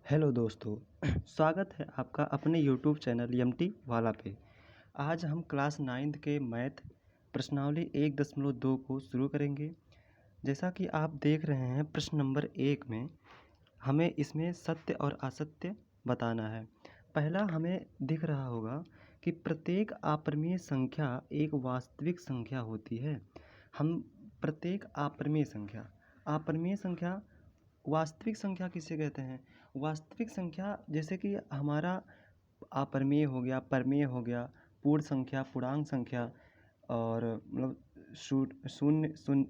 Hello दोस्तों स्वागत है आपका अपने यूट्यूब चैनल यमटी वाला पे। आज हम क्लास 9th के मैथ प्रश्नावली 1.2 को शुरू करेंगे। जैसा कि आप देख रहे हैं प्रश्न नंबर 1 में हमें इसमें सत्य और असत्य बताना है। पहला हमें दिख रहा होगा कि प्रत्येक अपरिमेय संख्या एक वास्तविक संख्या होती है। हम प्रत्येक अपरिमेय संख्या वास्तविक संख्या किसे कहते हैं? वास्तविक संख्या जैसे कि हमारा अपरिमेय हो गया, परिमेय हो गया, पूर्ण संख्या, पूर्णांक संख्या और मतलब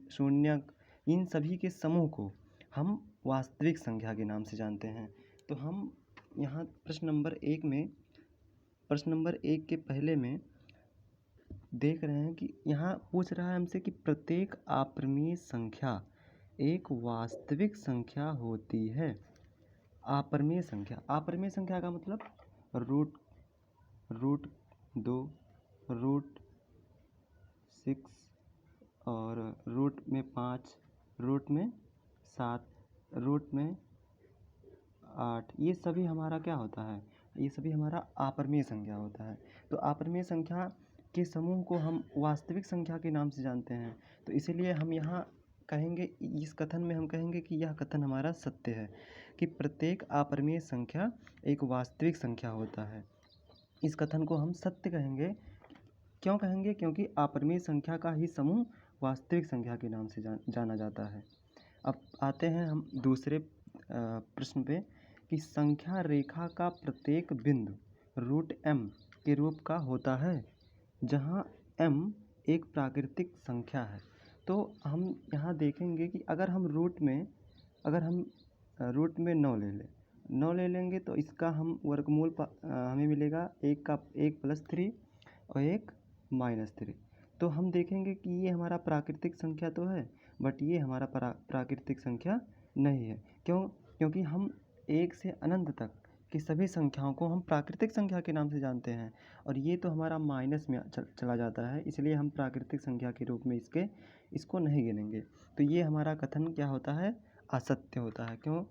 शून्य, इन सभी के समूह को हम वास्तविक संख्या के नाम से जानते हैं। तो हम यहाँ प्रश्न नंबर 1 के पहले में देख रहे हैं कि यहाँ पूछ रहा है हमसे कि प्रत्येक अपरिमेय संख्या एक वास्तविक संख्या होती है। अपरिमेय संख्या का मतलब रूट 2, रूट 6 और रूट में 5, रूट में 7, रूट में 8, ये सभी हमारा क्या होता है? ये सभी हमारा अपरिमेय संख्या होता है। तो अपरिमेय संख्या के समूह को हम वास्तविक संख्या के नाम से जानते हैं। तो इसीलिए हम यहाँ कहेंगे, इस कथन में हम कहेंगे कि यह कथन हमारा सत्य है कि प्रत्येक अपरिमेय संख्या एक वास्तविक संख्या होता है। इस कथन को हम सत्य कहेंगे। क्यों कहेंगे? क्योंकि अपरिमेय संख्या का ही समूह वास्तविक संख्या के नाम से जाना जाता है। अब आते हैं हम दूसरे प्रश्न पे कि संख्या रेखा का प्रत्येक बिंदु रूट m के रूप का होता है, जहाँ m एक प्राकृतिक संख्या है। तो हम यहाँ देखेंगे कि अगर हम रूट में 9 ले लेंगे तो इसका हम वर्गमूल हमें मिलेगा 1 + 3 और 1 - 3। तो हम देखेंगे कि ये हमारा प्राकृतिक संख्या तो है, बट ये हमारा प्राकृतिक संख्या नहीं है। क्यों? क्योंकि हम 1 से अनंत तक की सभी संख्याओं को हम प्राकृतिक संख्या के नाम से जानते हैं और ये तो हमारा माइनस में चला जाता है, इसलिए हम प्राकृतिक संख्या के रूप में इसको नहीं गिनेंगे। तो ये हमारा कथन क्या होता है? असत्य होता है। क्यों?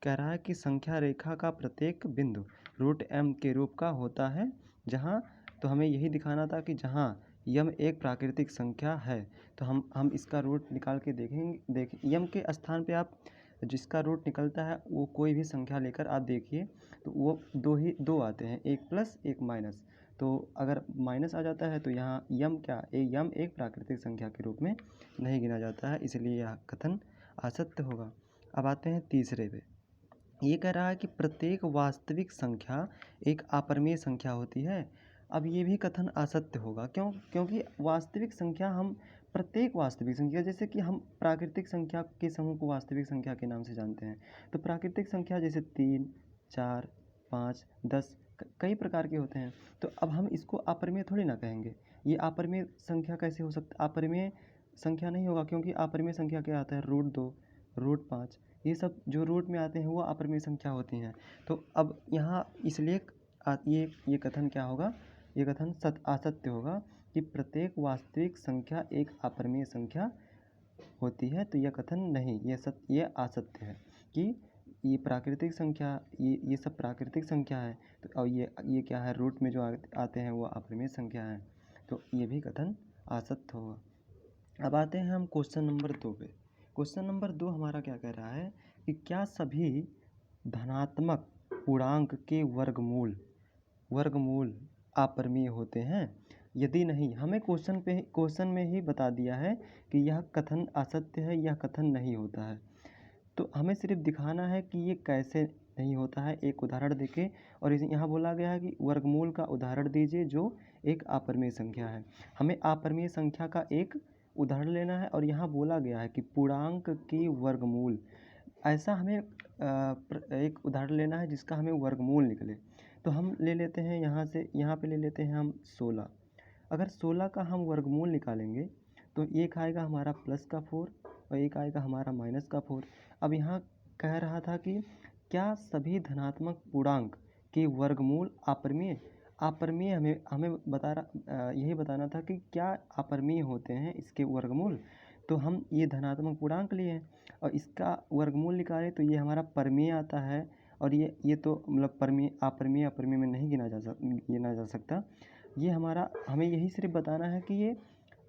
कह रहा है कि संख्या रेखा का प्रत्येक बिंदु रूट m के रूप का होता है, जहाँ तो हमें यही दिखाना था कि जहाँ यम एक प्राकृतिक संख्या है। तो हम इसका रूट निकाल के देखेंगे। यम के स्थान पे आप जिसका रूट निकलता है वो कोई भी संख्या लेकर आप देखिए, तो वो दो आते हैं, 1 प्लस 1 माइनस। तो अगर माइनस आ जाता है तो यहाँ यम एक प्राकृतिक संख्या के रूप में नहीं गिना जाता है, इसलिए यह कथन असत्य होगा। अब आते हैं तीसरे पे। ये कह रहा है कि प्रत्येक वास्तविक संख्या एक अपरिमेय संख्या होती है। अब ये भी कथन असत्य होगा। क्यों? क्योंकि वास्तविक संख्या हम प्रत्येक वास्तविक संख्या, जैसे कि हम प्राकृतिक संख्या के समूह को वास्तविक संख्या के नाम से जानते हैं, तो प्राकृतिक संख्या जैसे 3, 4, 5, 10 कई प्रकार के होते हैं। तो अब हम इसको अपरिमेय थोड़ी ना कहेंगे। ये अपरिमेय संख्या कैसे हो सकता? अपरिमेय संख्या नहीं होगा, क्योंकि अपरिमेय संख्या क्या आता है? रूट 2, रूट 5, ये सब जो रूट में आते हैं वो अपरिमेय संख्या होती हैं। तो अब यहाँ इसलिए ये कथन क्या होगा? ये कथन असत्य होगा कि प्रत्येक वास्तविक संख्या एक अपरिमेय संख्या होती है। तो यह कथन नहीं, ये असत्य है कि ये प्राकृतिक संख्या, ये सब प्राकृतिक संख्या है। तो और ये क्या है? रूट में जो आते हैं वो अपरिमेय संख्या है। तो ये भी कथन असत्य होगा। अब आते हैं हम क्वेश्चन नंबर 2 पे। क्वेश्चन नंबर 2 हमारा क्या कह रहा है कि क्या सभी धनात्मक पूर्णांक के वर्गमूल अपरिमेय होते हैं? यदि नहीं, हमें क्वेश्चन में ही बता दिया है कि यह कथन असत्य है, यह कथन नहीं होता है। तो हमें सिर्फ दिखाना है कि ये कैसे नहीं होता है, एक उदाहरण देके। और यहाँ बोला गया है कि वर्गमूल का उदाहरण दीजिए जो एक अपरिमेय संख्या है। हमें अपरिमेय संख्या का एक उदाहरण लेना है और यहाँ बोला गया है कि पूर्णांक की वर्गमूल, ऐसा हमें एक उदाहरण लेना है जिसका हमें वर्गमूल निकले। तो हम ले लेते हैं यहाँ पे ले लेते हैं हम 16। अगर 16 का हम वर्गमूल निकालेंगे तो एक आएगा हमारा प्लस का 4 और एक आएगा हमारा माइनस का 4। अब यहाँ कह रहा था कि क्या सभी धनात्मक पूर्णांक के वर्गमूल अपरिमेय हमें यही बताना था कि क्या अपरिमेय होते हैं इसके वर्गमूल। तो हम ये धनात्मक पूर्णांक लिए और इसका वर्गमूल निकालें तो ये हमारा परिमेय आता है और ये तो मतलब परिमेय अपरिमेय अपरिमेय में नहीं गिना जा सकता। ये हमारा हमें यही सिर्फ बताना है कि ये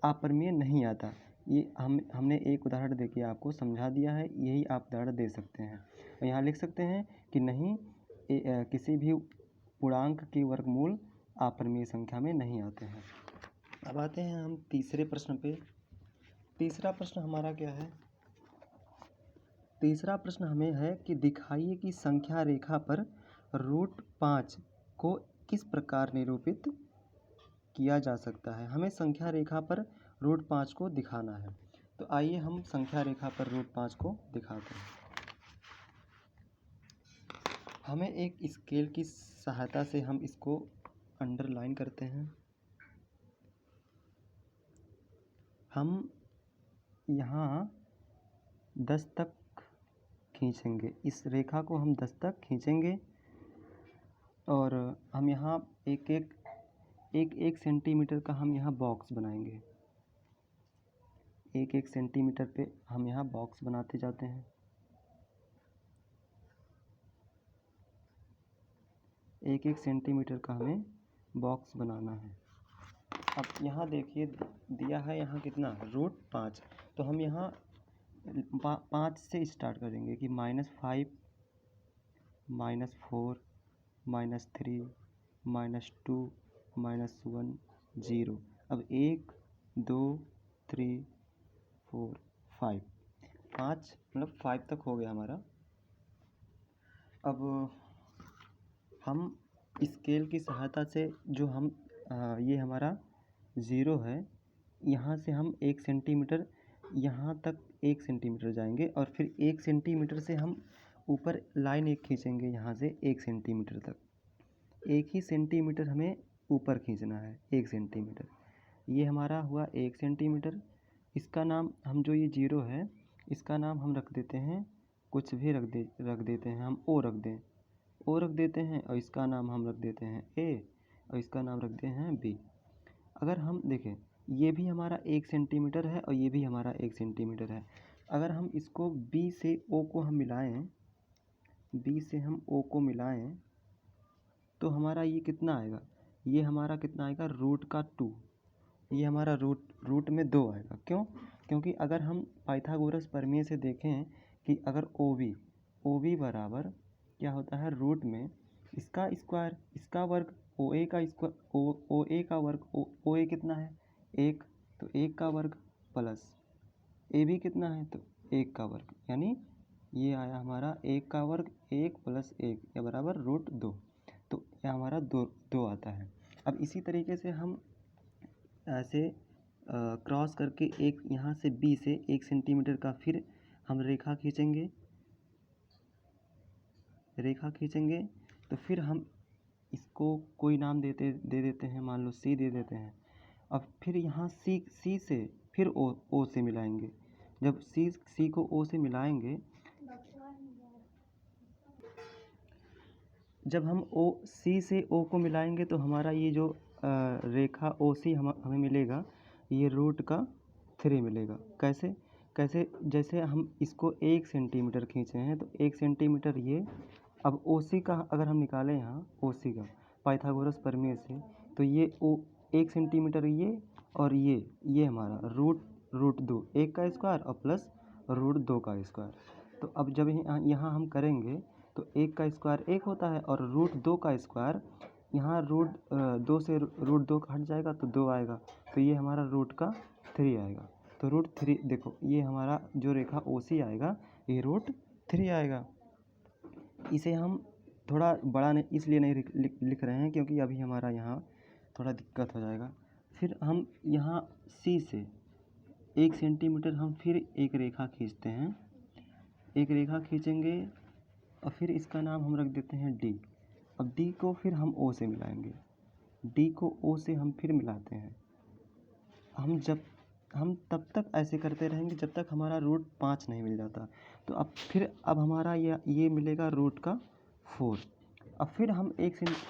अपरिमेय नहीं आता। ये हमने एक उदाहरण देके आपको समझा दिया है, यही आप उदाहरण दे सकते हैं। और यहाँ लिख सकते हैं कि नहीं किसी भी पूर्णांक के वर्गमूल अपरिमेय संख्या में नहीं आते हैं। अब आते हैं हम तीसरे प्रश्न पे। तीसरा प्रश्न हमारा क्या है? तीसरा प्रश्न हमें है कि दिखाइए कि संख्या रेखा पर √5 को किस प्रकार निरूपित किया जा सकता है। हमें संख्या रेखा पर √5 को दिखाना है। तो आइए हम संख्या रेखा पर √5 को दिखाते हैं। हमें एक स्केल की सहायता से हम इसको अंडरलाइन करते हैं। हम यहाँ 10 तक खींचेंगे, इस रेखा को हम 10 तक खींचेंगे और हम यहाँ एक सेंटीमीटर का हम यहाँ बॉक्स बनाएंगे। एक सेंटीमीटर पे हम यहाँ बॉक्स बनाते जाते हैं। एक सेंटीमीटर का हमें बॉक्स बनाना है। अब यहाँ देखिए दिया है यहाँ कितना √5। तो हम यहाँ 5 से स्टार्ट करेंगे कि -5 -4 -3 -2 -1 0। अब 1 2 3 4 5 मतलब 5 तक हो गया हमारा। अब हम स्केल की सहायता से जो हम ये हमारा 0 है, यहाँ से हम 1 सेंटीमीटर यहाँ तक 1 सेंटीमीटर जाएंगे और फिर 1 सेंटीमीटर से हम ऊपर लाइन एक खींचेंगे यहाँ से 1 सेंटीमीटर तक। 1 ही सेंटीमीटर हमें ऊपर खींचना है, 1 सेंटीमीटर। ये हमारा हुआ 1 सेंटीमीटर। इसका नाम हम जो ये 0 है इसका नाम हम रख देते हैं, कुछ भी रख देते हैं हम O रख देते हैं और इसका नाम हम रख देते हैं A और इसका नाम रख देते हैं B। अगर हम देखें ये भी हमारा 1 सेंटीमीटर है और ये भी हमारा 1 सेंटीमीटर है। अगर हम इसको B से O को हम मिलाएं, B से हम O को मिलाएं तो हमारा ये कितना आएगा? ये हमारा कितना आएगा √2। ये हमारा रूट में 2 आएगा। क्यों? क्योंकि अगर हम पाइथागोरस प्रमेय से देखें कि अगर OB बराबर क्या होता है रूट में इसका स्क्वायर इसका वर्ग OA का वर्ग OA कितना है 1, तो 1 का वर्ग प्लस AB कितना है तो 1 का वर्ग, यानी ये आया हमारा 1 का वर्ग 1 + 1 या बराबर √2। तो यह हमारा 2 आता है। अब इसी तरीके से हम ऐसे क्रॉस करके एक यहाँ से B से 1 सेंटीमीटर का फिर हम रेखा खींचेंगे तो फिर हम इसको कोई नाम दे देते हैं, मान लो C दे देते हैं। अब फिर यहाँ C से फिर O से मिलाएंगे। जब C को O से मिलाएंगे, जब हम C से O को मिलाएंगे तो हमारा ये जो रेखा OC हमें मिलेगा, ये √3 मिलेगा। कैसे जैसे हम इसको 1 सेंटीमीटर खींचे हैं तो 1 सेंटीमीटर ये। अब OC का अगर हम निकालें यहाँ OC का पाइथागोरस प्रमेय से, तो ये 1 सेंटीमीटर ये और ये हमारा √2 1 का स्क्वायर और प्लस √2 का स्क्वायर। तो अब जब यहाँ हम करेंगे तो 1 का स्क्वायर 1 होता है और √2 का स्क्वायर यहाँ √2 से √2 का हट जाएगा तो 2 आएगा, तो ये हमारा √3 आएगा। तो √3 देखो ये हमारा जो रेखा OC आएगा ये √3 आएगा। इसे हम थोड़ा बड़ा नहीं इसलिए नहीं लिख रहे हैं क्योंकि अभी हमारा यहाँ थोड़ा दिक्कत हो जाएगा। फिर हम यहाँ C से 1 सेंटीमीटर हम फिर एक रेखा खींचते हैं, एक रेखा खींचेंगे और फिर इसका नाम हम रख देते हैं D। अब D को फिर हम O से मिलाएंगे, D को O से हम फिर मिलाते हैं। हम तब तक ऐसे करते रहेंगे जब तक हमारा √5 नहीं मिल जाता। तो अब हमारा ये मिलेगा √4। अब फिर हम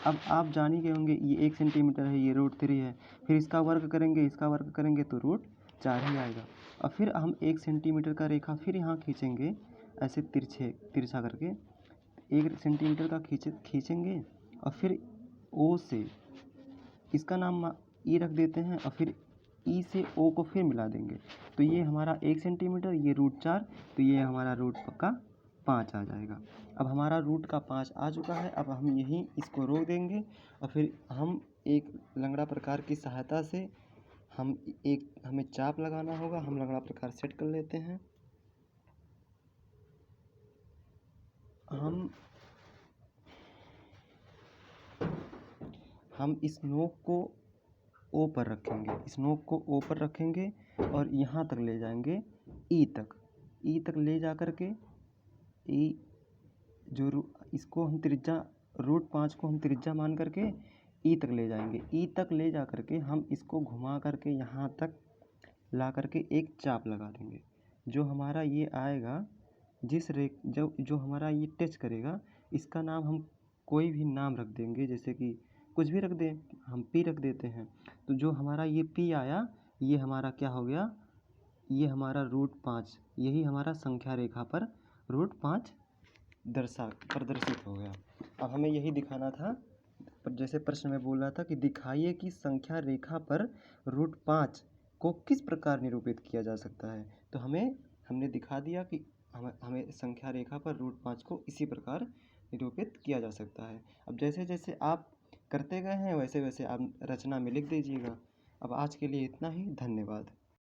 अब आप जान ही गए होंगे ये 1 सेंटीमीटर है, ये √3 है, फिर इसका वर्ग करेंगे तो √4 ही आएगा। और फिर हम 1 सेंटीमीटर का रेखा फिर यहाँ खींचेंगे ऐसे तिरछा करके। 1 सेंटीमीटर का खींचेंगे और फिर ओ से इसका नाम ई रख देते हैं और फिर ई से ओ को फिर मिला देंगे। तो ये हमारा 1 सेंटीमीटर, ये √4, तो ये हमारा रूट का 5 आ जाएगा। अब हमारा रूट का 5 आ चुका है। अब हम यहीं इसको रोक देंगे और फिर हम एक लंगड़ा प्रकार की सहायता से हमें चाप लगाना होगा। हम लंगड़ा प्रकार सेट कर लेते हैं। हम इस नोक को ओ पर रखेंगे, इस नोक को ओ पर रखेंगे और यहाँ तक ले जाएंगे ई तक ले जा कर के ई इसको हम त्रिज्या √5 को हम त्रिज्या मान करके ई तक ले जाएंगे। ई तक ले जा करके हम इसको घुमा करके यहाँ तक ला करके एक चाप लगा देंगे। जो हमारा ये आएगा, जो हमारा ये टच करेगा, इसका नाम हम कोई भी नाम रख देंगे, जैसे कि कुछ भी रख दें, हम पी रख देते हैं। तो जो हमारा ये पी आया, ये हमारा क्या हो गया, ये हमारा √5, यही हमारा संख्या रेखा पर √5 प्रदर्शित हो गया। अब हमें यही दिखाना था, पर जैसे प्रश्न में बोल रहा था कि दिखाइए कि संख्या रेखा पर √5 को किस प्रकार निरूपित किया जा सकता है। तो हमने दिखा दिया कि हमें संख्या रेखा पर √5 को इसी प्रकार निरूपित किया जा सकता है। अब जैसे जैसे आप करते गए हैं वैसे वैसे आप रचना में लिख दीजिएगा। अब आज के लिए इतना ही, धन्यवाद।